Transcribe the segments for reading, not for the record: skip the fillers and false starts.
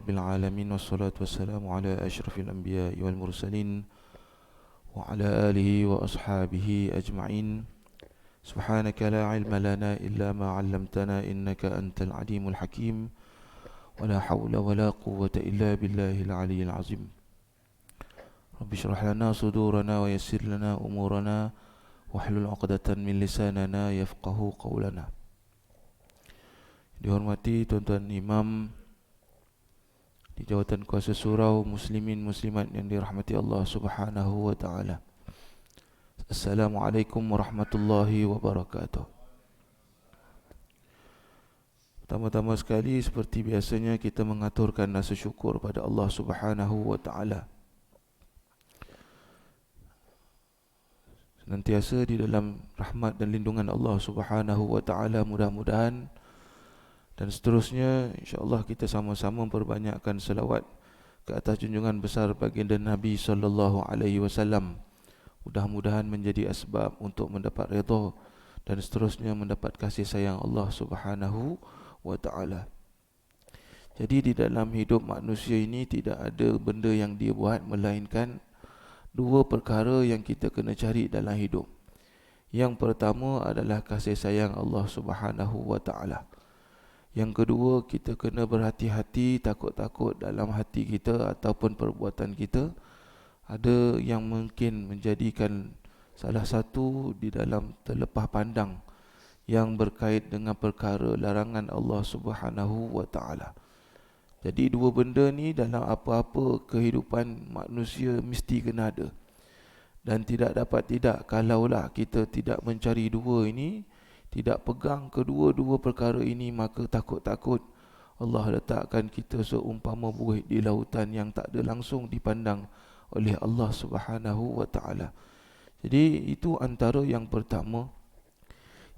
Bil'alamin wassalatu wassalamu ala ashrafil anbiya'i wal mursalin wa ala alihi wa ashabihi ajma'in. Subhanaka la ilma lana illa ma 'allamtana innaka antal alimul hakim. Wa la hawla wa la quwwata illa billahil aliyyil azim. Rabbi shrah lana sudurana wa yassir lana umurana wahlul 'uqdatan min lisanana yafqahu qawlana. Dihormati tuan-tuan imam di jawatan kuasa surau, muslimin muslimat yang dirahmati Allah Subhanahu wa taala. Assalamualaikum warahmatullahi wabarakatuh. Pertama-tama sekali, seperti biasanya, kita mengaturkan rasa syukur pada Allah Subhanahu wa taala. Senantiasa di dalam rahmat dan lindungan Allah Subhanahu wa taala, mudah-mudahan dan seterusnya, insya-Allah kita sama-sama memperbanyakkan selawat ke atas junjungan besar baginda Nabi sallallahu alaihi wasallam. Mudah-mudahan menjadi asbab untuk mendapat redha dan seterusnya mendapat kasih sayang Allah Subhanahu wa taala. Jadi di dalam hidup manusia ini tidak ada benda yang dia buat melainkan dua perkara yang kita kena cari dalam hidup. Yang pertama adalah kasih sayang Allah Subhanahu wa taala. Yang kedua, kita kena berhati-hati, takut-takut dalam hati kita ataupun perbuatan kita ada yang mungkin menjadikan salah satu di dalam terlepas pandang yang berkait dengan perkara larangan Allah Subhanahu wa taala. Jadi dua benda ni dalam apa-apa kehidupan manusia mesti kena ada. Dan tidak dapat tidak, kalaulah kita tidak mencari dua ini, tidak pegang kedua-dua perkara ini, maka takut-takut Allah letakkan kita seumpama buih di lautan yang tak ada langsung dipandang oleh Allah Subhanahu wa taala. Jadi itu antara yang pertama.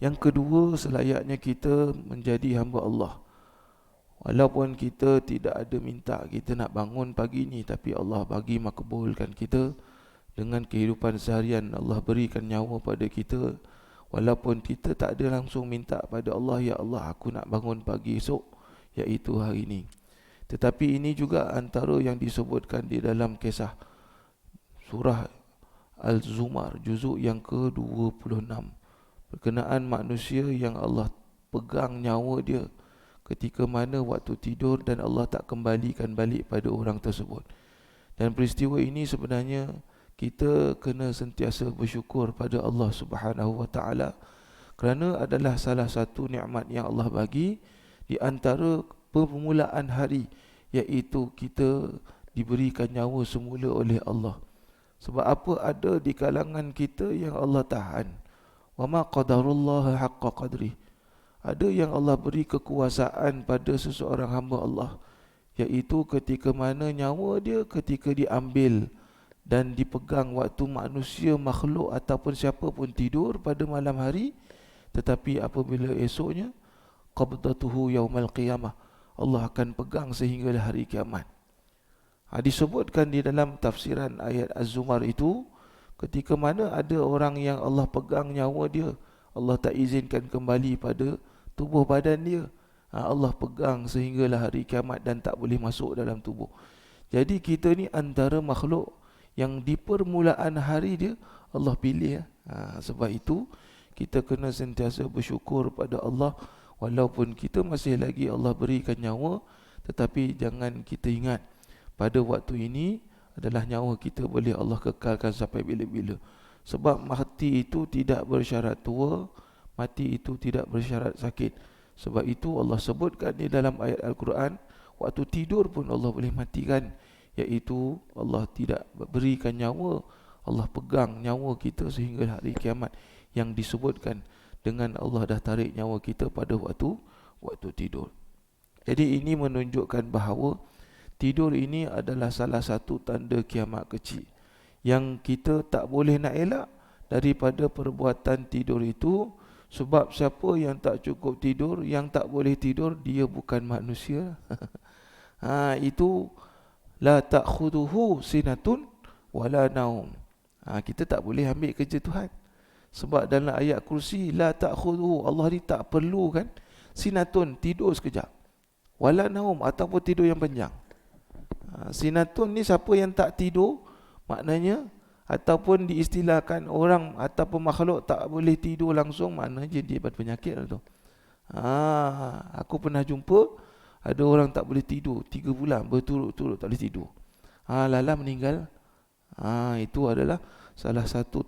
Yang kedua, selayaknya kita menjadi hamba Allah. Walaupun kita tidak ada minta kita nak bangun pagi ni, tapi Allah bagi makbulkan kita dengan kehidupan seharian. Allah berikan nyawa pada kita. Walaupun kita tak ada langsung minta pada Allah, ya Allah aku nak bangun pagi esok, iaitu hari ini. Tetapi ini juga antara yang disebutkan di dalam kisah surah Al-Zumar, juzuk yang ke-26, berkenaan manusia yang Allah pegang nyawa dia ketika mana waktu tidur dan Allah tak kembalikan balik pada orang tersebut. Dan peristiwa ini sebenarnya kita kena sentiasa bersyukur pada Allah Subhanahu wa taala kerana adalah salah satu nikmat yang Allah bagi di antara permulaan hari, iaitu kita diberikan nyawa semula oleh Allah. Sebab apa? Ada di kalangan kita yang Allah tahan. Wa ma qadarullah haqqa qadri. Ada yang Allah beri kekuasaan pada seseorang hamba Allah, iaitu ketika mana nyawa dia ketika diambil dan dipegang waktu manusia, makhluk ataupun siapa pun tidur pada malam hari, tetapi apabila esoknya qabdatuhu yaumal qiyamah, Allah akan pegang sehingga hari kiamat. Disebutkan di dalam tafsiran ayat Az-Zumar itu, ketika mana ada orang yang Allah pegang nyawa dia, Allah tak izinkan kembali pada tubuh badan dia, Allah pegang sehinggalah hari kiamat dan tak boleh masuk dalam tubuh. Jadi kita ni antara makhluk yang di permulaan hari dia Allah pilih. Sebab itu kita kena sentiasa bersyukur pada Allah. Walaupun kita masih lagi Allah berikan nyawa, tetapi jangan kita ingat pada waktu ini adalah nyawa kita boleh Allah kekalkan sampai bila-bila. Sebab mati itu tidak bersyarat tua, mati itu tidak bersyarat sakit. Sebab itu Allah sebutkan di dalam ayat Al-Quran, waktu tidur pun Allah boleh matikan, iaitu Allah tidak berikan nyawa, Allah pegang nyawa kita sehingga hari kiamat, yang disebutkan dengan Allah dah tarik nyawa kita pada waktu tidur. Jadi ini menunjukkan bahawa tidur ini adalah salah satu tanda kiamat kecil yang kita tak boleh nak elak daripada perbuatan tidur itu. Sebab siapa yang tak cukup tidur, yang tak boleh tidur, dia bukan manusia. Itu la ta'khuduhu sinatun wala naum. Kita tak boleh ambil kerja Tuhan. Sebab dalam ayat kursi, la ta'khuduhu, Allah ni tak perlu kan sinatun, tidur sekejap, wala naum, ataupun tidur yang panjang. Sinatun ni siapa yang tak tidur, maknanya ataupun diistilahkan orang ataupun makhluk tak boleh tidur langsung, maknanya dia berpenyakit lah tu. Aku pernah jumpa ada orang tak boleh tidur 3 bulan berturut-turut tak boleh tidur. Lala meninggal. Itu adalah salah satu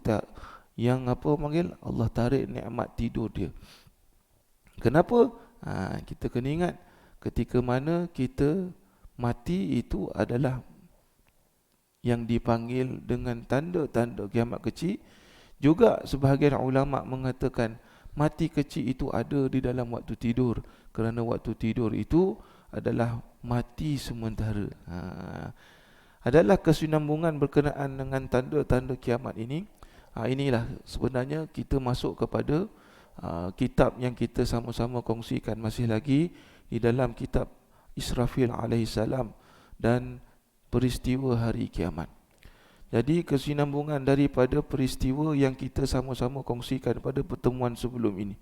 yang panggil Allah tarik nikmat tidur dia. Kenapa? Kita kena ingat ketika mana kita mati itu adalah yang dipanggil dengan tanda-tanda kiamat kecil. Juga sebahagian ulama mengatakan mati kecil itu ada di dalam waktu tidur, kerana waktu tidur itu adalah mati sementara. Adalah kesinambungan berkenaan dengan tanda-tanda kiamat ini. Inilah sebenarnya kita masuk kepada kitab yang kita sama-sama kongsikan masih lagi di dalam kitab Israfil alaihissalam dan peristiwa hari kiamat. Jadi kesinambungan daripada peristiwa yang kita sama-sama kongsikan pada pertemuan sebelum ini.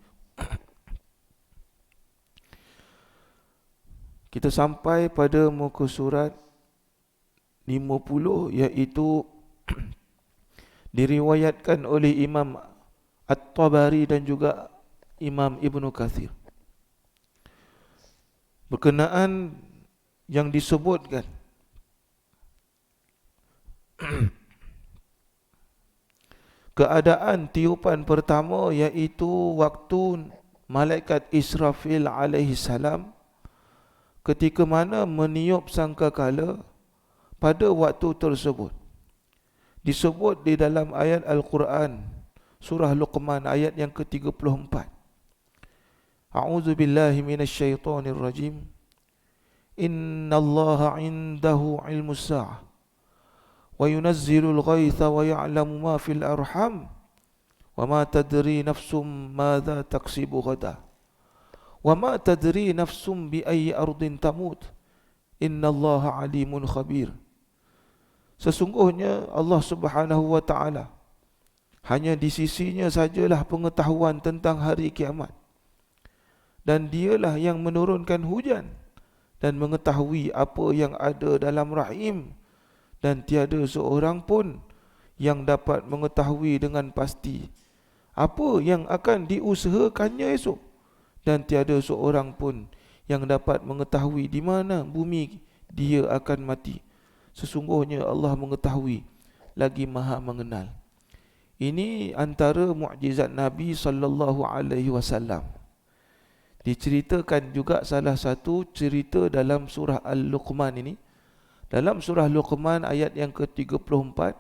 Kita sampai pada muka surat 50, iaitu diriwayatkan oleh Imam At-Tabari dan juga Imam Ibnu Katsir berkenaan yang disebutkan keadaan tiupan pertama, iaitu waktu malaikat Israfil alaihi salam ketika mana meniup sangkakala. Pada waktu tersebut disebut di dalam ayat Al-Quran surah Luqman ayat yang ke-34. A'udzu billahi minasyaitonir rajim. Innallaha 'indahu 'ilmus sa'ah wa yunazzilul ghaitha wa ya'lamu ma fil arham wa ma tadri nafsum madza taksibu ghadan wa ma tadri nafsum bi ayyi ardin tamut innallaha 'alimun khabir. Sesungguhnya Allah Subhanahu wa taala hanya di sisinya sajalah pengetahuan tentang hari kiamat, dan dialah yang menurunkan hujan dan mengetahui apa yang ada dalam rahim, dan tiada seorang pun yang dapat mengetahui dengan pasti apa yang akan diusahakannya esok, dan tiada seorang pun yang dapat mengetahui di mana bumi dia akan mati. Sesungguhnya Allah mengetahui lagi maha mengenal. Ini antara mukjizat Nabi sallallahu alaihi wasallam. Diceritakan juga salah satu cerita dalam surah Al-Luqman ini. Dalam surah Luqman ayat yang ke-34,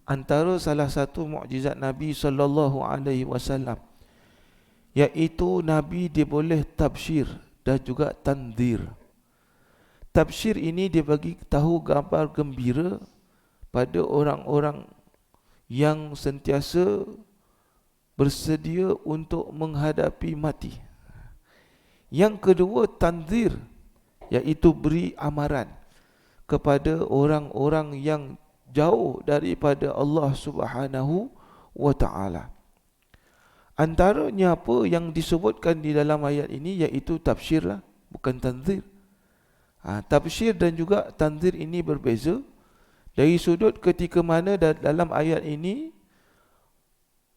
antara salah satu mukjizat Nabi sallallahu alaihi wasallam, iaitu Nabi diboleh tabsyir dan juga tanzir. Tabsyir ini dia bagi tahu gambar gembira pada orang-orang yang sentiasa bersedia untuk menghadapi mati. Yang kedua, tanzir, iaitu beri amaran kepada orang-orang yang jauh daripada Allah Subhanahu wa taala. Antaranya apa yang disebutkan di dalam ayat ini, iaitu tabsyir lah, bukan tanzir. Tabsyir dan juga tanzir ini berbeza dari sudut ketika mana dalam ayat ini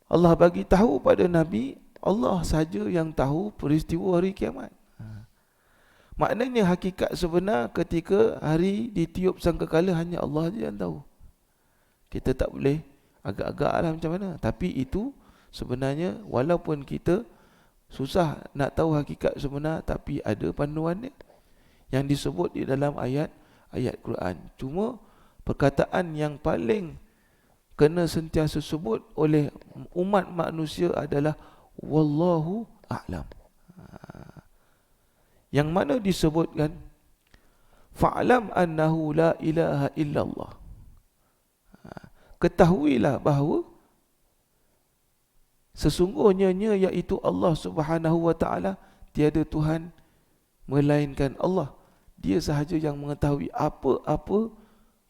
Allah bagi tahu pada Nabi, Allah saja yang tahu peristiwa hari kiamat. Maknanya hakikat sebenar ketika hari ditiup sangkakala hanya Allah saja yang tahu. Kita tak boleh agak-agak lah macam mana. Tapi itu sebenarnya walaupun kita susah nak tahu hakikat sebenar, tapi ada panduannya yang disebut di dalam ayat Quran. Cuma perkataan yang paling kena sentiasa sebut oleh umat manusia adalah wallahu a'lam. Yang mana disebutkan fa'lam annahu la ilaha illallah. Ketahuilah bahawa sesungguhnya iaitu Allah Subhanahu wa taala, tiada Tuhan melainkan Allah. Dia sahaja yang mengetahui apa-apa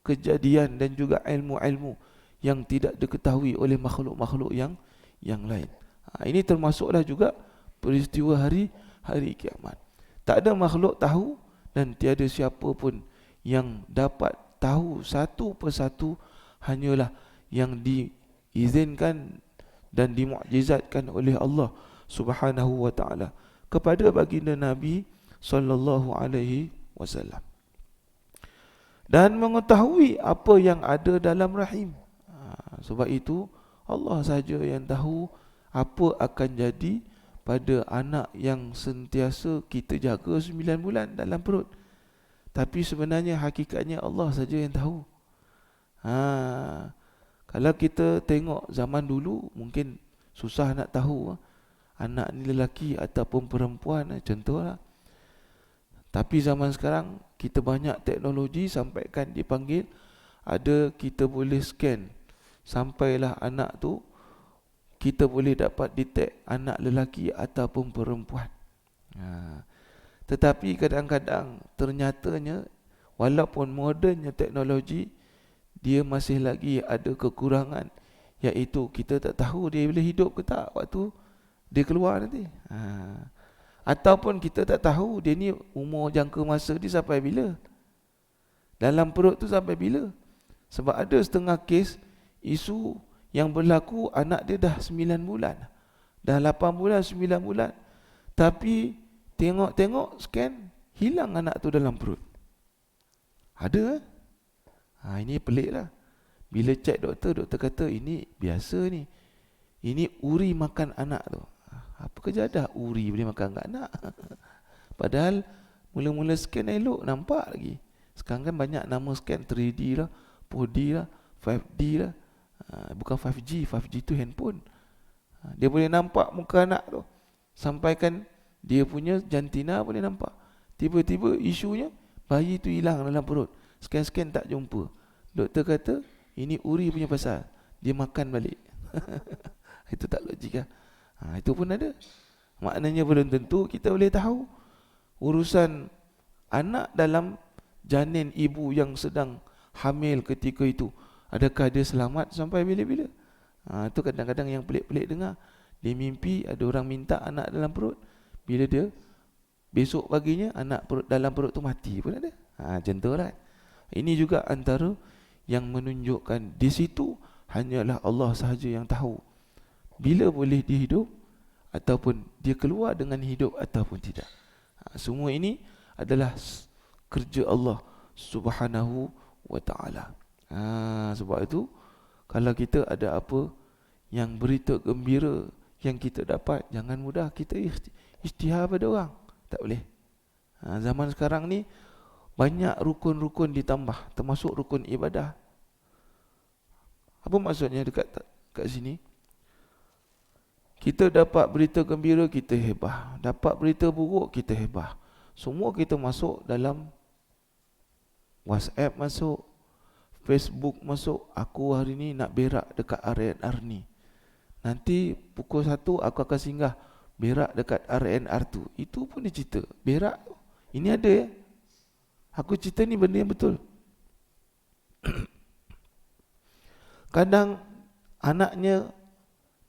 kejadian dan juga ilmu-ilmu yang tidak diketahui oleh makhluk-makhluk yang lain. Ini termasuklah juga peristiwa hari kiamat. Tak ada makhluk tahu dan tiada siapa pun yang dapat tahu satu persatu hanyalah yang diizinkan dan dimukjizatkan oleh Allah Subhanahu wa taala kepada baginda Nabi sallallahu alaihi wasallam, dan mengetahui apa yang ada dalam rahim. Sebab itu Allah saja yang tahu apa akan jadi pada anak yang sentiasa kita jaga 9 bulan dalam perut. Tapi sebenarnya hakikatnya Allah saja yang tahu. Kalau kita tengok zaman dulu, mungkin susah nak tahu anak ni lelaki ataupun perempuan, contohlah. Tapi zaman sekarang kita banyak teknologi, sampaikan dipanggil, ada kita boleh scan, sampailah anak tu kita boleh dapat detect anak lelaki ataupun perempuan. Tetapi kadang-kadang ternyatanya walaupun modernnya teknologi, dia masih lagi ada kekurangan, iaitu kita tak tahu dia boleh hidup ke tak waktu dia keluar nanti. Ataupun kita tak tahu dia ni umur jangka masa dia sampai bila, dalam perut tu sampai bila. Sebab ada setengah kes isu yang berlaku anak dia dah 9 bulan, dah 8 bulan, 9 bulan, tapi tengok-tengok scan, hilang anak tu dalam perut. Ada. Ini pelik lah. Bila cek doktor kata ini biasa ni, ini uri makan anak tu. Apa kejadah uri boleh makan kat anak? Padahal mula-mula scan elok, nampak lagi. Sekarang kan banyak nama scan 3D lah, 4D lah, 5D lah. Bukan 5G, 5G tu handphone. Dia boleh nampak muka anak tu, sampaikan dia punya jantina boleh nampak. Tiba-tiba isunya bayi tu hilang dalam perut. Scan-scan tak jumpa. Doktor kata ini uri punya pasal, dia makan balik. Itu tak logik lah. Itu pun ada. Maknanya belum tentu kita boleh tahu urusan anak dalam janin ibu yang sedang hamil ketika itu. Adakah dia selamat sampai bila-bila? Itu kadang-kadang yang pelik-pelik dengar. Dia mimpi ada orang minta anak dalam perut, bila dia besok paginya anak dalam perut tu mati pun ada. Contoh lah. Ini juga antara yang menunjukkan di situ hanyalah Allah sahaja yang tahu bila boleh dia hidup ataupun dia keluar dengan hidup ataupun tidak. Semua ini adalah kerja Allah Subhanahu wa ta'ala. Sebab itu kalau kita ada apa yang berita gembira yang kita dapat, jangan mudah kita isytihar pada orang. Tak boleh. Zaman sekarang ni banyak rukun-rukun ditambah, termasuk rukun ibadah. Apa maksudnya kat sini? Kita dapat berita gembira, kita hebah. Dapat berita buruk, kita hebah. Semua kita masuk dalam WhatsApp, masuk Facebook, masuk. Aku hari ni nak berak dekat RNR ni. Nanti pukul 1 aku akan singgah berak dekat RNR tu. Itu pun dia cerita. Berak ini ada ya. Aku cerita ni benda yang betul. Kadang anaknya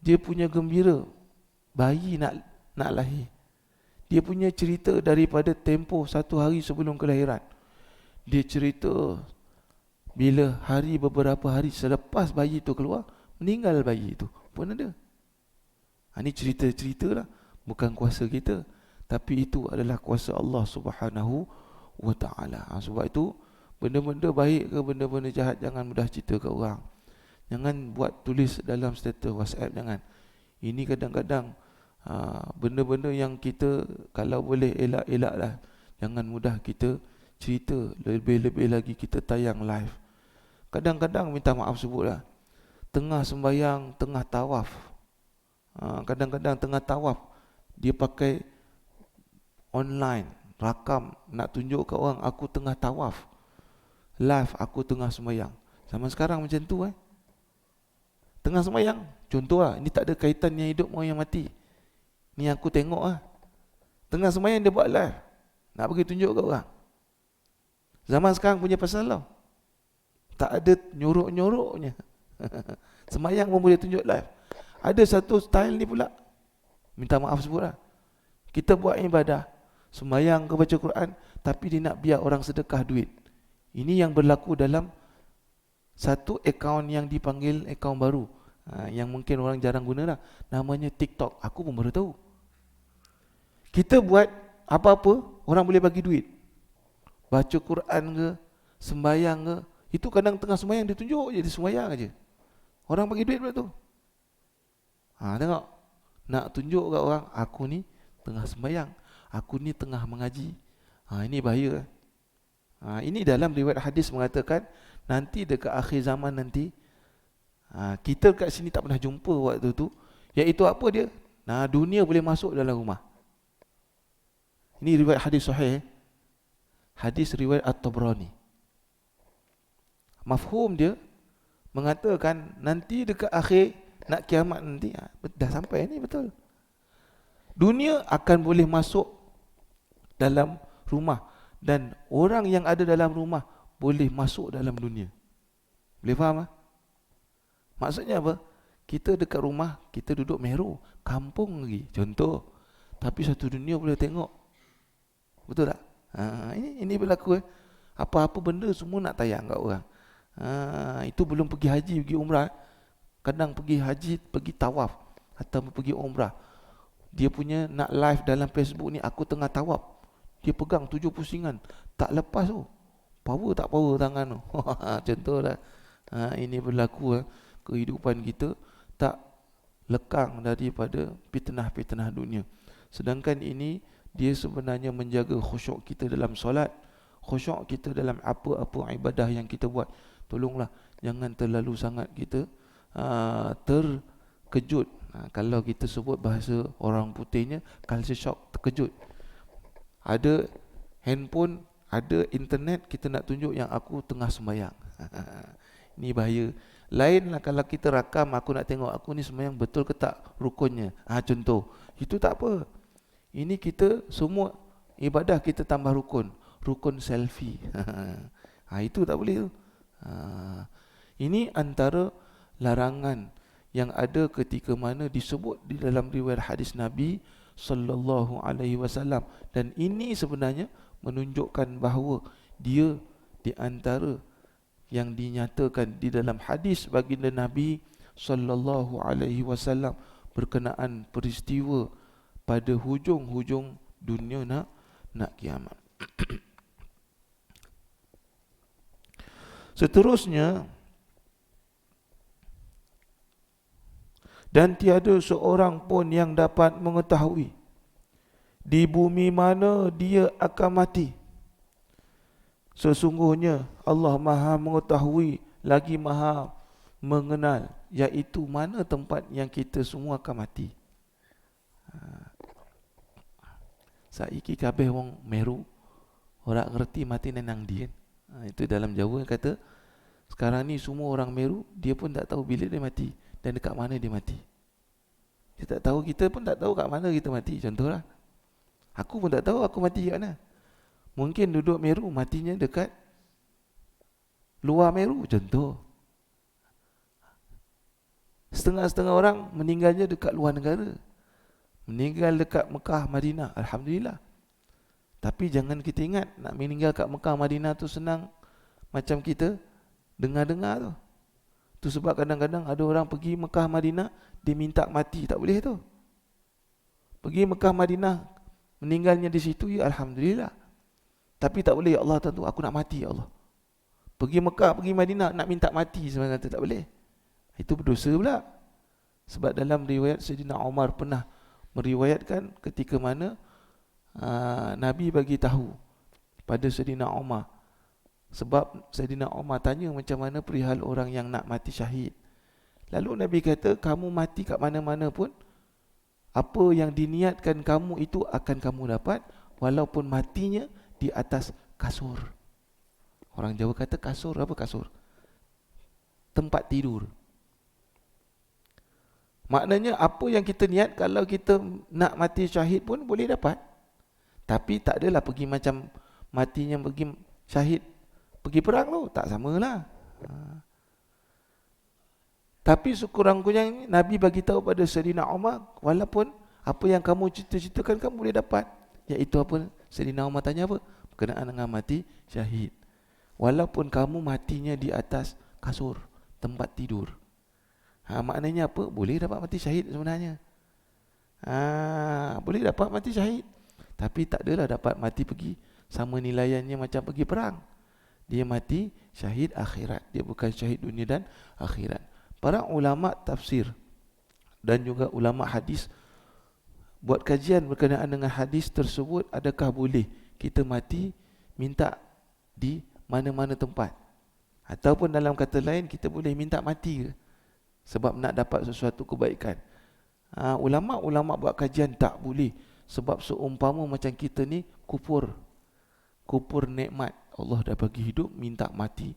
dia punya gembira, bayi nak lahir. Dia punya cerita daripada tempoh 1 hari sebelum kelahiran. Dia cerita bila beberapa hari selepas bayi tu keluar, meninggal bayi tu pun ada. Ini cerita-cerita lah. Bukan kuasa kita, tapi itu adalah kuasa Allah Subhanahu wa ta'ala. Sebab itu benda-benda baik ke benda-benda jahat jangan mudah cerita ke orang. Jangan buat tulis dalam status WhatsApp, jangan. Ini kadang-kadang benda-benda yang kita kalau boleh elak-elak lah. Jangan mudah kita cerita, lebih-lebih lagi kita tayang live. Kadang-kadang minta maaf sebutlah, tengah sembahyang, tengah tawaf, kadang-kadang tengah tawaf dia pakai online, rakam, nak tunjuk ke orang aku tengah tawaf, live aku tengah sembahyang. Zaman sekarang macam tu tengah sembahyang, contoh lah, ini tak ada kaitan yang hidup orang yang mati. Ni aku tengok tengah sembahyang dia buat live, nak bagi tunjuk ke orang. Zaman sekarang punya pasal lah, tak ada nyorok-nyoroknya. Sembahyang pun boleh tunjuk live. Ada satu style ni pula, minta maaf sebut lah, kita buat ibadah, sembahyang ke baca Quran, tapi dia nak biar orang sedekah duit. Ini yang berlaku dalam satu akaun yang dipanggil akaun baru, yang mungkin orang jarang guna lah, namanya TikTok. Aku pun baru tahu. Kita buat apa-apa, orang boleh bagi duit. Baca Quran ke, sembahyang ke, itu kadang tengah sembahyang dia tunjuk je, dia sembahyang aja. Orang bagi duit pula tu. Tengok, nak tunjuk kat orang, aku ni tengah sembahyang, aku ni tengah mengaji. Ini bahaya. Ini dalam riwayat hadis mengatakan nanti dekat akhir zaman nanti, kita kat sini tak pernah jumpa waktu tu, iaitu apa dia? Dunia boleh masuk dalam rumah. Ini riwayat hadis sahih, hadis riwayat At-Tabrani. Mafhum dia mengatakan nanti dekat akhir nak kiamat nanti, dah sampai ni, betul. Dunia akan boleh masuk dalam rumah, dan orang yang ada dalam rumah boleh masuk dalam dunia. Boleh faham? Maksudnya apa? Kita dekat rumah, kita duduk Mero, kampung lagi, contoh. Tapi satu dunia boleh tengok. Betul tak? Ini berlaku. Apa-apa benda semua nak tayang kat orang. Itu belum pergi haji, pergi umrah. Kadang pergi haji, pergi tawaf atau pergi umrah, dia punya nak live dalam Facebook ni, aku tengah tawaf, dia pegang 7 pusingan, tak lepas tu. Power tak power tangan tu. Contoh lah. Ini berlaku. Kehidupan kita tak lekang daripada fitnah-fitnah dunia. Sedangkan ini dia sebenarnya menjaga khusyuk kita dalam solat, khusyuk kita dalam apa-apa ibadah yang kita buat. Tolonglah jangan terlalu sangat kita terkejut. Kalau kita sebut bahasa orang putihnya culture shock, terkejut. Ada handphone, ada internet, kita nak tunjuk yang aku tengah sembahyang. Ini bahaya. Lainlah kalau kita rakam, aku nak tengok aku ni sembahyang betul ke tak rukunnya. Contoh, itu tak apa. Ini kita semua ibadah kita tambah rukun, rukun selfie. Itu tak boleh tu. Ini antara larangan yang ada ketika mana disebut di dalam riwayat hadis Nabi sallallahu alaihi wasallam, dan ini sebenarnya menunjukkan bahawa dia di antara yang dinyatakan di dalam hadis baginda Nabi sallallahu alaihi wasallam berkenaan peristiwa pada hujung-hujung dunia nak kiamat. Seterusnya, dan tiada seorang pun yang dapat mengetahui di bumi mana dia akan mati. Sesungguhnya Allah Maha mengetahui lagi Maha mengenal, iaitu mana tempat yang kita semua akan mati. Saiki kabeh wong Meru ora ngerti mati nang ndi kan. Itu dalam Jawa kata sekarang ni semua orang Meru dia pun tak tahu bila dia mati dan dekat mana dia mati. Dia tak tahu, kita pun tak tahu kat mana kita mati. Contohlah, aku pun tak tahu aku mati kat mana. Mungkin duduk Meru matinya dekat luar Meru, contoh. Setengah-setengah orang meninggalnya dekat luar negara, meninggal dekat Mekah, Madinah, alhamdulillah. Tapi jangan kita ingat nak meninggal kat Mekah, Madinah tu senang macam kita dengar-dengar tu. Tu sebab kadang-kadang ada orang pergi Mekah, Madinah, dia minta mati, tak boleh tu. Pergi Mekah, Madinah, meninggalnya di situ, ya alhamdulillah. Tapi tak boleh, ya Allah tentu aku nak mati, ya Allah. Pergi Mekah, pergi Madinah, nak minta mati sebenarnya tak boleh. Itu berdosa pula. Sebab dalam riwayat Sayyidina Umar pernah meriwayatkan ketika mana Nabi bagi tahu pada Sayyidina Umar, sebab Sayyidina Umar tanya macam mana perihal orang yang nak mati syahid. Lalu Nabi kata, kamu mati kat mana-mana pun, apa yang diniatkan kamu itu akan kamu dapat, walaupun matinya di atas kasur. Orang Jawa kata kasur, apa kasur? Tempat tidur. Maknanya apa yang kita niat, kalau kita nak mati syahid pun boleh dapat. Tapi tak adalah pergi macam matinya pergi syahid, pergi perang tu, tak samalah. Tapi sekurang-kurangnya Nabi bagi tahu pada Sayyidina Umar, walaupun apa yang kamu cita-citakan kamu boleh dapat. Iaitu apa? Sayyidina Umar tanya apa? Berkenaan dengan mati syahid. walaupun kamu matinya di atas kasur, tempat tidur. Maknanya apa? Boleh dapat mati syahid sebenarnya. Boleh dapat mati syahid, tapi tak adalah dapat mati pergi sama nilaiannya macam pergi perang. Dia mati syahid akhirat, dia bukan syahid dunia dan akhirat. Para ulama tafsir dan juga ulama hadis buat kajian berkenaan dengan hadis tersebut. Adakah boleh kita mati minta di mana-mana tempat, ataupun dalam kata lain kita boleh minta mati ke sebab nak dapat sesuatu kebaikan? Ulama buat kajian tak boleh, sebab seumpama macam kita ni kufur nikmat Allah dah bagi hidup, minta mati.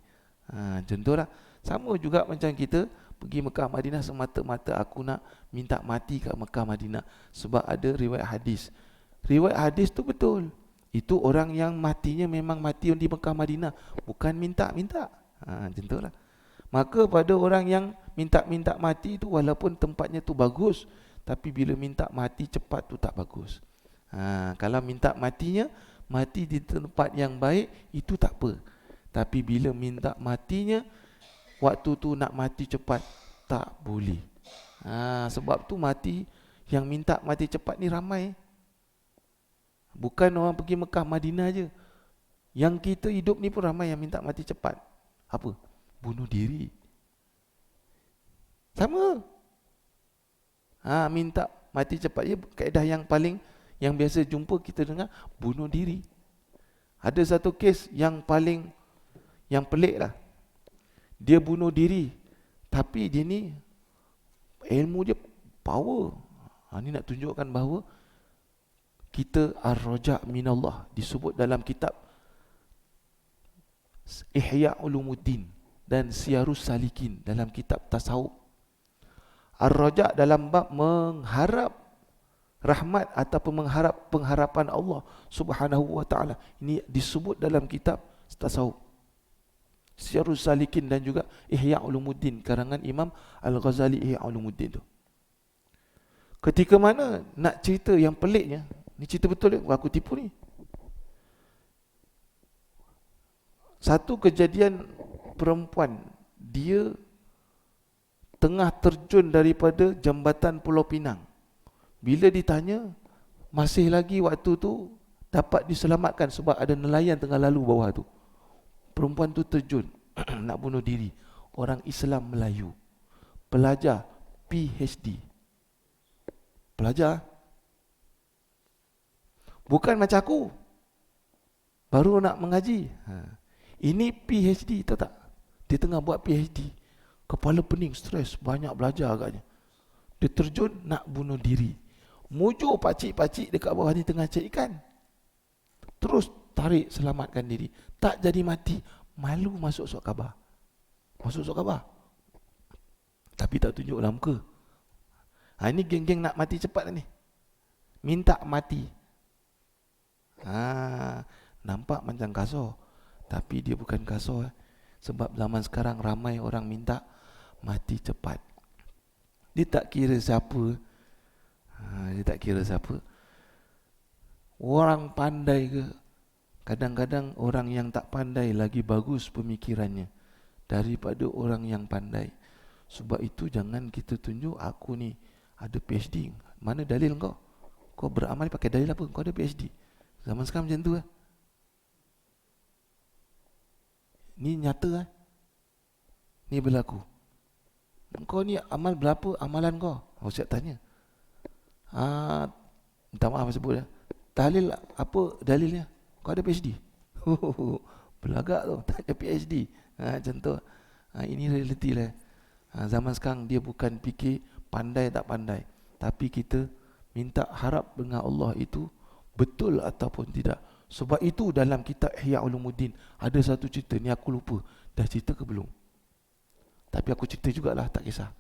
Contohlah, sama juga macam kita pergi Mekah Madinah semata-mata aku nak minta mati kat Mekah Madinah, sebab ada riwayat hadis. Riwayat hadis tu betul, itu orang yang matinya memang mati di Mekah Madinah, bukan minta-minta. Contohlah, maka pada orang yang minta-minta mati itu, walaupun tempatnya tu bagus, tapi bila minta mati cepat tu tak bagus. Kalau minta matinya mati di tempat yang baik, itu tak apa. Tapi bila minta matinya waktu tu nak mati cepat, tak boleh. Sebab tu mati, yang minta mati cepat ni ramai. Bukan orang pergi Mekah Madinah je, yang kita hidup ni pun ramai yang minta mati cepat. Apa? Bunuh diri. Sama. Minta mati cepat je, kaedah yang paling yang biasa jumpa kita dengar, bunuh diri. Ada satu kes yang paling yang pelik lah. Dia bunuh diri, tapi dia ni ilmu dia power. Ni nak tunjukkan bahawa kita ar-raja' minallah, disebut dalam kitab Ihya Ulumuddin dan Siyarus Salikin dalam kitab tasawuf. Ar-raja' dalam bab mengharap rahmat ataupun mengharap pengharapan Allah Subhanahu wa taala. Ini disebut dalam kitab tasawuf Siyarus Salikin dan juga Ihya Ulumuddin karangan Imam Al-Ghazali. Ihya Ulumuddin tu, ketika mana nak cerita yang peliknya, ni cerita betul ni, aku tipu ni. Satu kejadian perempuan, dia tengah terjun daripada jambatan Pulau Pinang. Bila ditanya, masih lagi waktu tu dapat diselamatkan sebab ada nelayan tengah lalu bawah tu. Perempuan tu terjun nak bunuh diri. Orang Islam Melayu, pelajar PhD, pelajar, bukan macam aku baru nak mengaji. Ini PhD, tahu tak? Dia tengah buat PhD, kepala pening, stres, banyak belajar agaknya. Dia terjun nak bunuh diri. Mujur pakcik-pakcik dekat bawah ni tengah cari ikan, terus tarik selamatkan diri. Tak jadi mati, malu masuk surat khabar. Masuk surat khabar, tapi tak tunjuk dalam muka. Ini geng-geng nak mati cepat ni, minta mati. Nampak macam kasar, tapi dia bukan kasar. Sebab zaman sekarang ramai orang minta mati cepat. Dia tak kira siapa. Dia tak kira siapa. Orang pandai ke, kadang-kadang orang yang tak pandai lagi bagus pemikirannya daripada orang yang pandai. Sebab itu jangan kita tunjuk aku ni ada PhD. Mana dalil kau? Kau beramal pakai dalil apa? Kau ada PhD. Zaman sekarang macam tu lah. Ni nyata lah. Ni berlaku. Kau ni amal berapa amalan kau? Ustaz tanya. Minta maaf sebut lah. Tahlil apa dalilnya? Kau ada PhD? Belagak tu, tak ada PhD. Macam tu. Ini realiti lah. Zaman sekarang dia bukan fikir pandai tak pandai, tapi kita minta harap dengan Allah itu betul ataupun tidak. Sebab itu dalam kitab Ihya Ulumuddin ada satu cerita, ni aku lupa dah cerita ke belum, tapi aku cerita jugalah, tak kisah.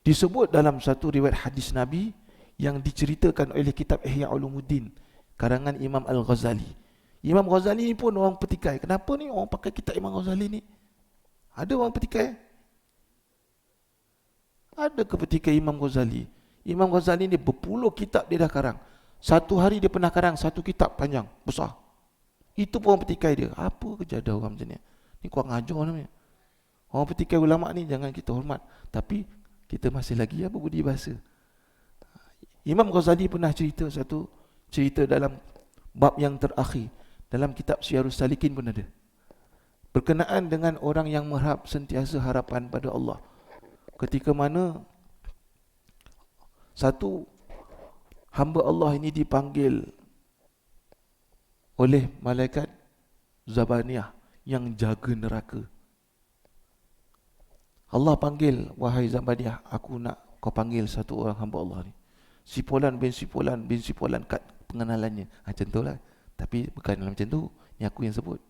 Disebut dalam satu riwayat hadis Nabi yang diceritakan oleh kitab Ihya Ulumuddin karangan Imam Al-Ghazali. Imam Ghazali ni pun orang petikai. Kenapa ni orang pakai kitab Imam Ghazali ni? Ada orang petikai? Ada kepetikai Imam Ghazali. Imam Ghazali ni berpuluh kitab dia dah karang. Satu hari dia pernah karang satu kitab panjang, besar. Itu pun orang petikai dia. Apa kejadah orang macam ni? Ni kurang ajar namanya. Orang petikai ulama ni jangan kita hormat, tapi kita masih lagi apa budi bahasa. Imam Ghazali pernah cerita satu cerita dalam bab yang terakhir dalam kitab Syiarus Salikin pun ada, berkenaan dengan orang yang mengharap sentiasa harapan pada Allah. Ketika mana satu hamba Allah ini dipanggil oleh malaikat Zabaniyah yang jaga neraka. Allah panggil, wahai Zabaniyah, aku nak kau panggil satu orang hamba Allah ni, si Fulan bin si Fulan bin si Fulan, kat pengenalannya. Macam tu lah. Tapi bukan macam tu, ni aku yang sebut.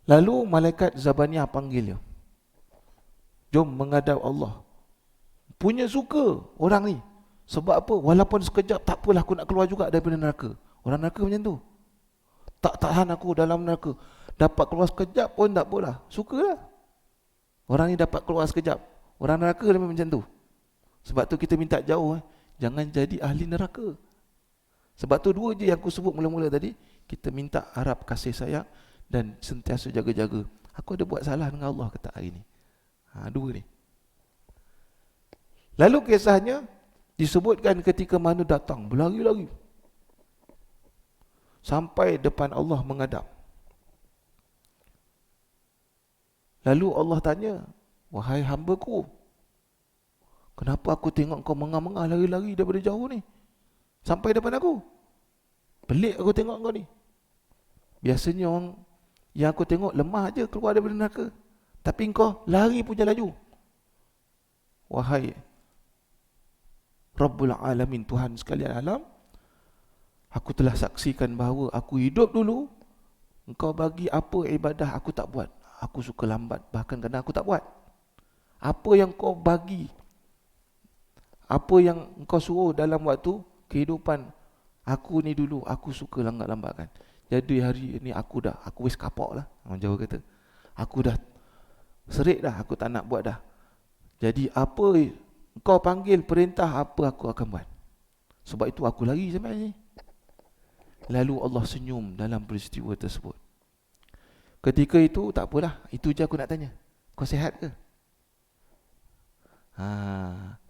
Lalu malaikat Zabaniyah panggil dia, jom menghadap Allah. Punya suka orang ni. Sebab apa? Walaupun sekejap, tak apalah, aku nak keluar juga daripada neraka. Orang neraka macam tu, tak tahan aku dalam neraka. Dapat keluar sekejap pun tak apalah, sukalah. Orang ni dapat keluar sekejap. Orang neraka dia macam tu. Sebab tu kita minta jauh, jangan jadi ahli neraka. Sebab tu dua je yang aku sebut mula-mula tadi. Kita minta harap kasih sayang dan sentiasa jaga-jaga. Aku ada buat salah dengan Allah ke tak hari ni? Dua ni. Lalu kisahnya disebutkan ketika mana datang berlari-lari sampai depan Allah menghadap. Lalu Allah tanya, wahai hamba-Ku, kenapa aku tengok kau mengah-mengah lari-lari daripada jauh ni sampai depan aku? Pelik aku tengok kau ni. Biasanya orang yang aku tengok lemah je keluar daripada neraka, tapi kau lari punya laju. Wahai Rabbul Alamin, Tuhan sekalian alam, aku telah saksikan bahawa aku hidup dulu, engkau bagi apa ibadah aku tak buat. Aku suka lambat, bahkan kadang aku tak buat. Apa yang kau bagi, apa yang engkau suruh dalam waktu kehidupan aku ni dulu, aku suka lambat-lambatkan. Jadi hari ni aku wis kapok lah, orang Jawa kata. Aku dah serik dah, aku tak nak buat dah. Jadi apa engkau panggil perintah, apa aku akan buat. Sebab itu aku lari sampai ni. Lalu Allah senyum dalam peristiwa tersebut. Ketika itu tak apalah, itu je aku nak tanya, kau sihat ke?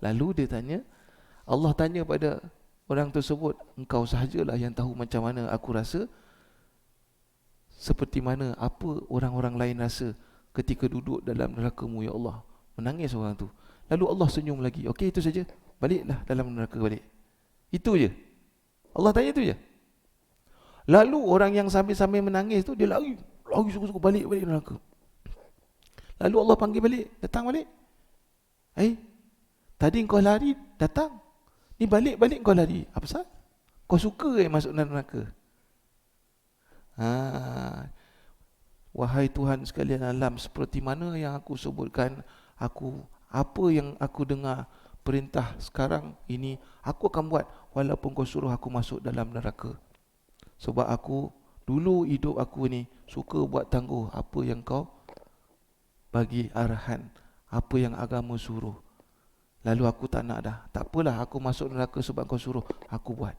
Lalu dia tanya, Allah tanya pada orang tersebut, engkau sahajalah yang tahu macam mana aku rasa, seperti mana apa orang-orang lain rasa ketika duduk dalam neraka-Mu ya Allah. Menangis orang tu. Lalu Allah senyum lagi. Okey, itu saja, baliklah dalam neraka balik. Itu je. Allah tanya itu je. Lalu orang yang sambil-sambil menangis tu, dia lari suka-suka balik neraka. Lalu Allah panggil balik, datang balik. Tadi kau lari, datang. Ni balik kau lari. Apa pasal? Kau suka masuk dalam neraka? Wahai Tuhan sekalian alam, seperti mana yang aku sebutkan, apa yang aku dengar perintah sekarang ini, aku akan buat walaupun kau suruh aku masuk dalam neraka. Sebab aku dulu hidup aku ni suka buat tangguh apa yang kau bagi arahan, apa yang agama suruh. Lalu aku tak nak dah. Tak apalah, aku masuk neraka sebab kau suruh, aku buat.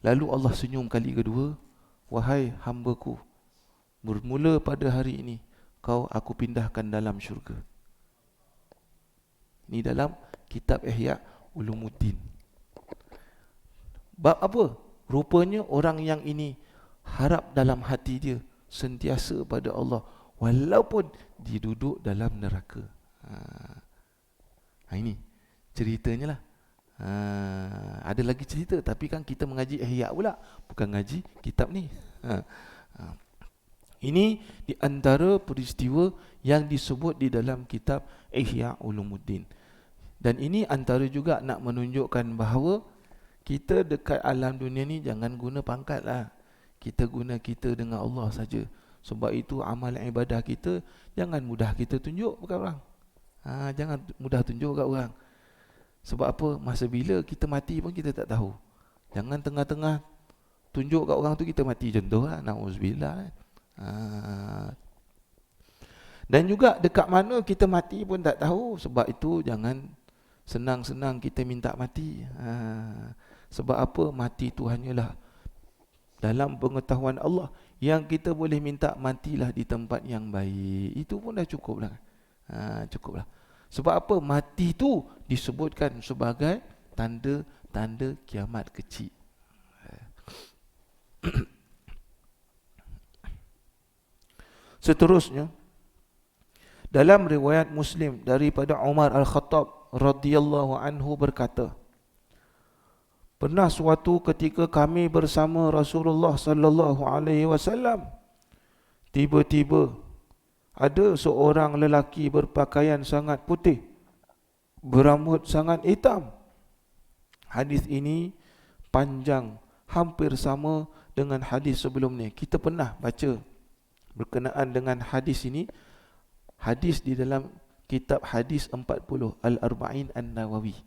Lalu Allah senyum kali kedua, wahai hamba-Ku, bermula pada hari ini aku pindahkan dalam syurga. Ini dalam kitab Ihya Ulumuddin. Bab apa? Rupanya orang yang ini harap dalam hati dia sentiasa pada Allah walaupun dia duduk dalam neraka. Ini ceritanya lah. Ada lagi cerita, tapi kan kita mengaji Ihya pula, bukan ngaji kitab ni. Ini di antara peristiwa yang disebut di dalam kitab Ihya Ulumuddin. Dan ini antara juga nak menunjukkan bahawa kita dekat alam dunia ni jangan guna pangkat lah. Kita guna kita dengan Allah saja. Sebab itu amal ibadah kita jangan mudah kita tunjuk kat orang. Jangan mudah tunjuk kat orang. Sebab apa? Masa bila kita mati pun kita tak tahu. Jangan tengah-tengah tunjuk kat orang tu kita mati. Contoh lah, na'udzubillah. Dan juga dekat mana kita mati pun tak tahu. Sebab itu jangan senang-senang kita minta mati. Sebab apa? Mati tu hanyalah dalam pengetahuan Allah, yang kita boleh minta matilah di tempat yang baik. Itu pun dah cukup lah. Cukup lah. Sebab apa? Mati tu disebutkan sebagai tanda-tanda kiamat kecil. Seterusnya, dalam riwayat Muslim daripada Umar Al-Khattab radhiyallahu anhu berkata, pernah suatu ketika kami bersama Rasulullah sallallahu alaihi wasallam, tiba-tiba ada seorang lelaki berpakaian sangat putih, berambut sangat hitam. Hadis ini panjang, hampir sama dengan hadis sebelum ni. Kita pernah baca berkenaan dengan hadis ini, hadis di dalam kitab hadis 40 Al-Arba'in An-Nawawi.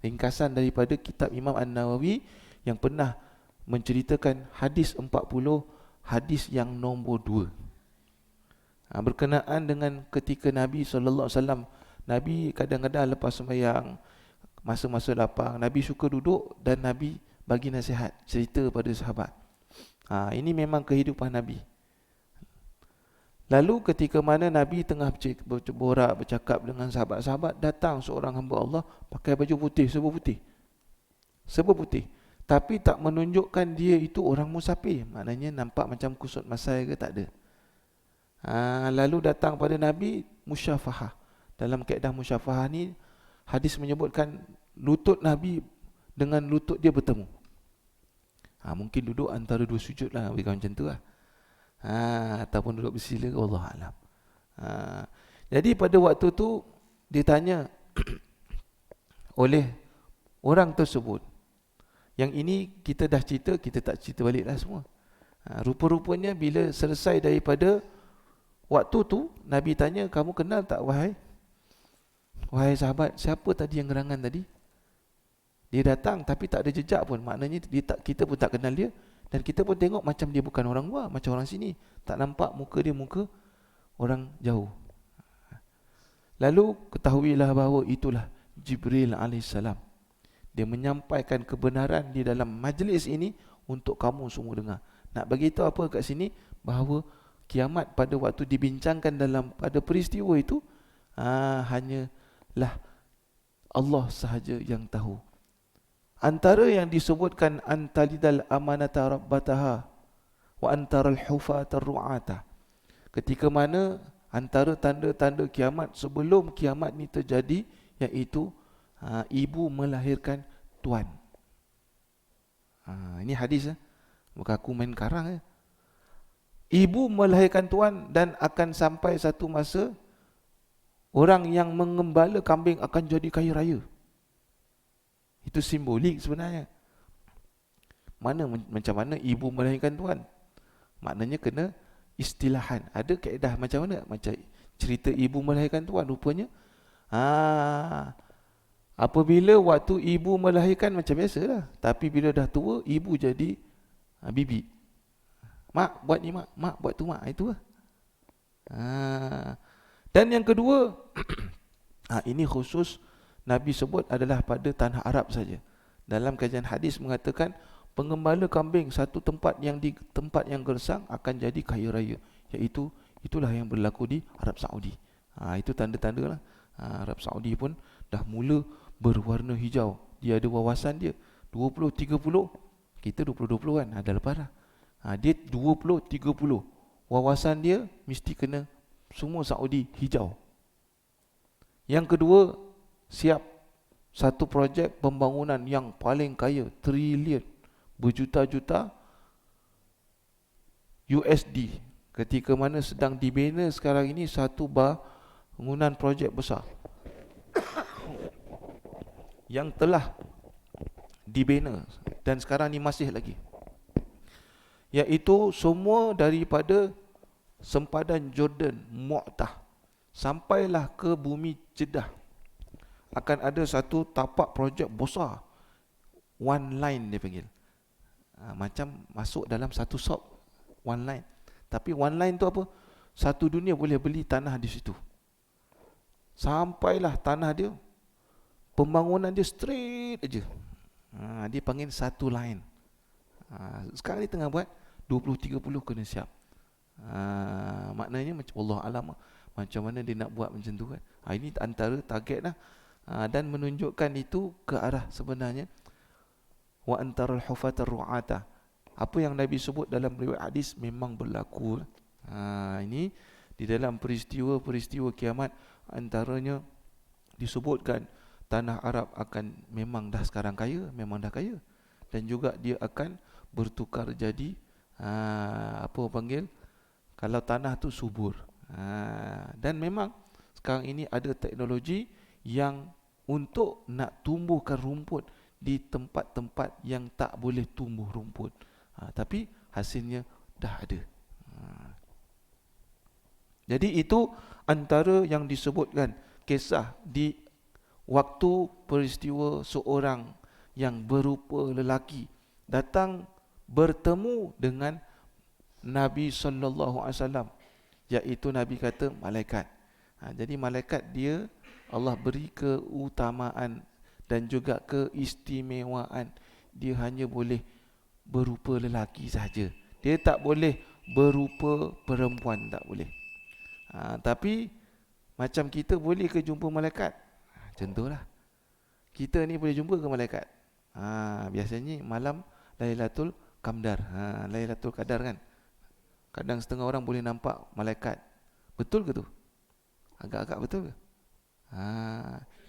Ringkasan daripada kitab Imam An-Nawawi yang pernah menceritakan hadis 40, hadis yang nombor 2. Berkenaan dengan ketika Nabi SAW, Nabi kadang-kadang lepas sembahyang, masa-masa lapang, Nabi suka duduk dan Nabi bagi nasihat, cerita pada sahabat. Ini memang kehidupan Nabi. Lalu ketika mana Nabi tengah berborak, bercakap dengan sahabat-sahabat, datang seorang hamba Allah pakai baju putih, serba putih. Tapi tak menunjukkan dia itu orang musafir. Maknanya nampak macam kusut masai ke, tak ada. Lalu datang pada Nabi musyafahah. Dalam kaedah musyafahah ni, hadis menyebutkan lutut Nabi dengan lutut dia bertemu. Mungkin duduk antara dua sujud lah, bukan macam tu lah. Ataupun duduk bersila, wallahu alam. Jadi pada waktu tu ditanya oleh orang tersebut. Yang ini kita dah cerita, kita tak cerita balik lah semua. Rupa-rupanya bila selesai daripada waktu tu, Nabi tanya, kamu kenal tak wahai sahabat, siapa tadi yang gerangan tadi? Dia datang tapi tak ada jejak pun. Maknanya kita pun tak kenal dia. Dan kita pun tengok macam dia bukan orang luar, macam orang sini. Tak nampak muka dia muka orang jauh. Lalu ketahuilah bahawa itulah Jibril AS. Dia menyampaikan kebenaran di dalam majlis ini untuk kamu semua dengar. Nak beritahu apa kat sini? Bahawa kiamat pada waktu dibincangkan pada peristiwa itu, hanyalah Allah sahaja yang tahu. Antara yang disebutkan antalidal amanata rabbataha wa antaral hufata ru'ata. Ketika mana antara tanda-tanda kiamat sebelum kiamat ni terjadi, iaitu ibu melahirkan tuan. Ini hadis, bukan aku main karang. Ibu melahirkan tuan, dan akan sampai satu masa orang yang mengembala kambing akan jadi kaya raya. Itu simbolik sebenarnya. Macam mana ibu melahirkan tuan? Maknanya kena istilahan. Ada kaedah macam mana? Macam cerita ibu melahirkan tuan. Rupanya apabila waktu ibu melahirkan macam biasalah. Tapi bila dah tua, ibu jadi bibi. Mak buat ni, mak buat tu, mak. Itu lah. Dan yang kedua, ini khusus Nabi sebut adalah pada tanah Arab saja. Dalam kajian hadis mengatakan pengembala kambing satu tempat yang gersang akan jadi kaya raya. Itulah yang berlaku di Arab Saudi. Itu tanda-tanda lah. Arab Saudi pun dah mula berwarna hijau. Dia ada wawasan dia 20-30. Kita 20-20 kan, ada lepas lah. Dia 20-30. Wawasan dia mesti kena semua Saudi hijau. Yang kedua, siap satu projek pembangunan yang paling kaya, trilion, berjuta-juta USD. Ketika mana sedang dibina sekarang ini satu bangunan projek besar yang telah dibina dan sekarang ni masih lagi, iaitu semua daripada sempadan Jordan, Mu'tah, sampailah ke bumi Jeddah. Akan ada satu tapak projek besar, one line dia panggil. Macam masuk dalam satu shop, one line. Tapi one line tu apa? Satu dunia boleh beli tanah di situ. Sampailah tanah dia, pembangunan dia straight aja. Dia panggil satu line. Sekarang ni tengah buat 20-30 kena siap. Maknanya macam Allah alam macam mana dia nak buat macam tu kan. Ini antara target lah. Dan menunjukkan itu ke arah sebenarnya wa antaral hufatar ru'ata. Apa yang Nabi sebut dalam riwayat hadis memang berlaku. Ini di dalam peristiwa-peristiwa kiamat, antaranya disebutkan tanah Arab akan memang dah sekarang kaya, memang dah kaya, dan juga dia akan bertukar jadi apa panggil, kalau tanah tu subur. Dan memang sekarang ini ada teknologi yang untuk nak tumbuhkan rumput di tempat-tempat yang tak boleh tumbuh rumput, tapi hasilnya dah ada. Jadi itu antara yang disebutkan kisah di waktu peristiwa seorang yang berupa lelaki datang bertemu dengan Nabi sallallahu alaihi wasallam, iaitu Nabi kata malaikat. Jadi malaikat dia Allah beri keutamaan dan juga keistimewaan. Dia hanya boleh berupa lelaki saja. Dia tak boleh berupa perempuan, tak boleh. Tapi macam kita boleh ke jumpa malaikat? Contohlah, kita ni boleh jumpa ke malaikat? Biasanya malam Lailatul Qadar, Lailatul Qadar kan. Kadang setengah orang boleh nampak malaikat. Betul ke tu? Agak-agak betul ke?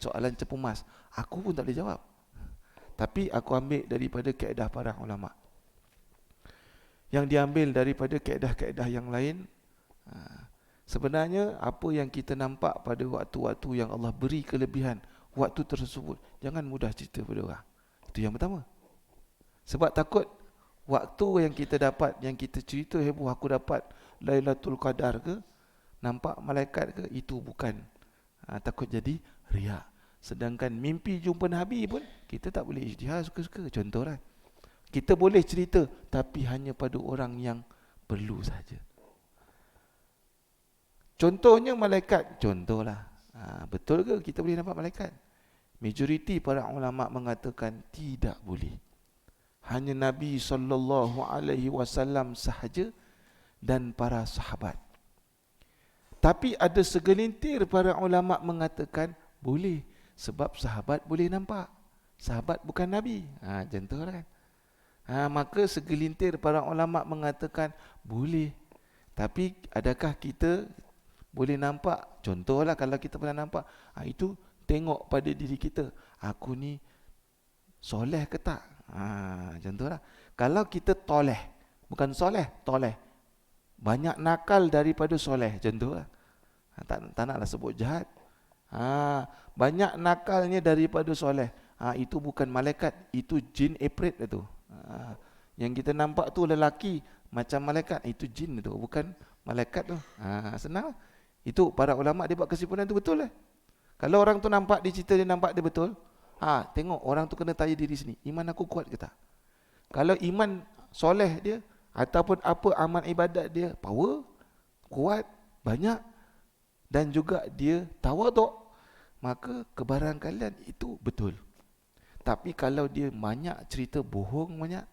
Soalan cepu mas. Aku pun tak boleh jawab. Tapi aku ambil daripada kaedah para ulama. Yang diambil daripada kaedah-kaedah yang lain, sebenarnya apa yang kita nampak pada waktu-waktu yang Allah beri kelebihan, waktu tersebut jangan mudah cerita pada orang. Itu yang pertama. Sebab takut waktu yang kita dapat, yang kita cerita heboh, aku dapat Lailatul Qadar ke, nampak malaikat ke, itu bukan. Takut jadi riak. Sedangkan mimpi jumpa Nabi pun kita tak boleh ijtihad suka-suka. Contohlah, kita boleh cerita tapi hanya pada orang yang perlu saja. Contohnya malaikat, contohlah. Betul ke kita boleh nampak malaikat? Majoriti para ulama mengatakan tidak boleh. Hanya Nabi SAW sahaja dan para sahabat. Tapi ada segelintir para ulama mengatakan boleh, sebab sahabat boleh nampak. Sahabat bukan Nabi. Contohlah kan. Maka segelintir para ulama mengatakan boleh. Tapi adakah kita boleh nampak? Contohlah kalau kita pernah nampak, itu tengok pada diri kita. Aku ni soleh ke tak? Contohlah, kalau kita toleh, bukan soleh, toleh, banyak nakal daripada soleh, contohlah. Tak naklah sebut jahat. Banyak nakalnya daripada soleh. Itu bukan malaikat, itu jin ifrit itu. Yang kita nampak tu lelaki macam malaikat, itu jin itu, bukan malaikat tu. Senang. Itu para ulama dia buat kesimpulan tu betul lah. Kalau orang tu nampak, dia cerita dia nampak dia betul, tengok orang tu kena tanya diri sini, iman aku kuat ke tak? Kalau iman soleh dia ataupun apa amal ibadat dia power, kuat, banyak, dan juga dia tawaduk, maka kebarangkalian itu betul. Tapi kalau dia banyak cerita bohong banyak,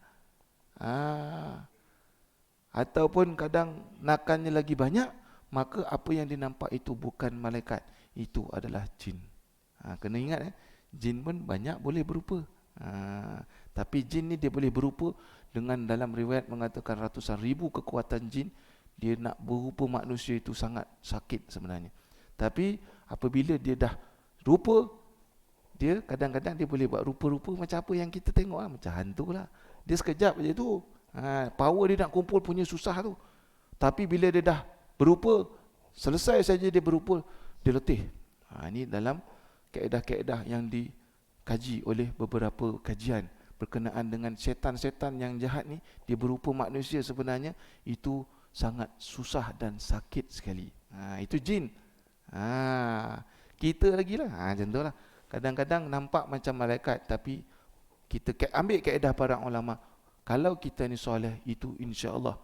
ataupun kadang nakalnya lagi banyak, maka apa yang dinampak itu bukan malaikat, itu adalah jin. Kena ingat jin pun banyak boleh berupa. Tapi jin ni dia boleh berupa dengan, dalam riwayat mengatakan ratusan ribu kekuatan jin. Dia nak berupa manusia itu sangat sakit sebenarnya. Tapi apabila dia dah rupa, dia kadang-kadang dia boleh buat rupa-rupa macam apa yang kita tengok macam hantu lah. Dia sekejap je tu, power dia nak kumpul punya susah tu. Tapi bila dia dah berupa, selesai saja dia berupa, dia letih. Ini dalam kaedah-kaedah yang dikaji oleh beberapa kajian berkenaan dengan setan-setan yang jahat ni. Dia berupa manusia sebenarnya, itu sangat susah dan sakit sekali. Itu jin. Kita lagi lah, contohlah, kadang-kadang nampak macam malaikat, tapi kita ambil kaedah para ulama, kalau kita ni soleh, itu insya-Allah.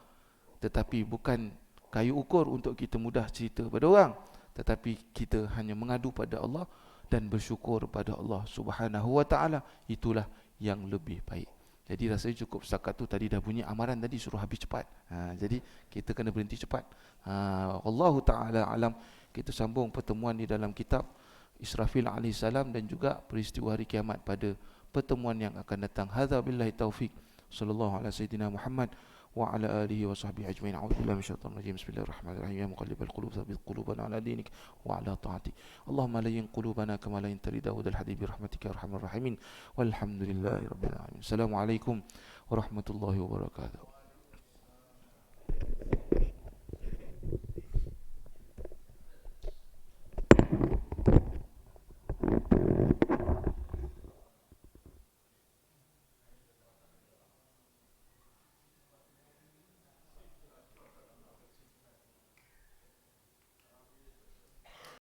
Tetapi bukan kayu ukur untuk kita mudah cerita pada orang, tetapi kita hanya mengadu pada Allah dan bersyukur pada Allah Subhanahu wa taala. Itulah yang lebih baik. Jadi rasanya cukup setakat tu. Tadi dah bunyi amaran tadi suruh habis cepat. Jadi kita kena berhenti cepat. Wallahu ta'ala alam. Kita sambung pertemuan di dalam kitab Israfil alaihissalam dan juga peristiwa hari kiamat pada pertemuan yang akan datang. Hadza billahi taufik. Sallallahu ala sayyidina Muhammad wa ala alihi wa sahbihi ajma'in. A'udzubillahi minasyaitonir rajim. Bismillahirrahmanirrahim. Ya muqallibal qulub tsabbit qulubana ala dinik wa ala ta'atik. Allahumma layyin qulubana kama layyinta li Daud al-hadid bi rahmatika ya arhamar rahimin. Walhamdulillahi rabbil alamin. Assalamualaikum warahmatullahi wabarakatuh.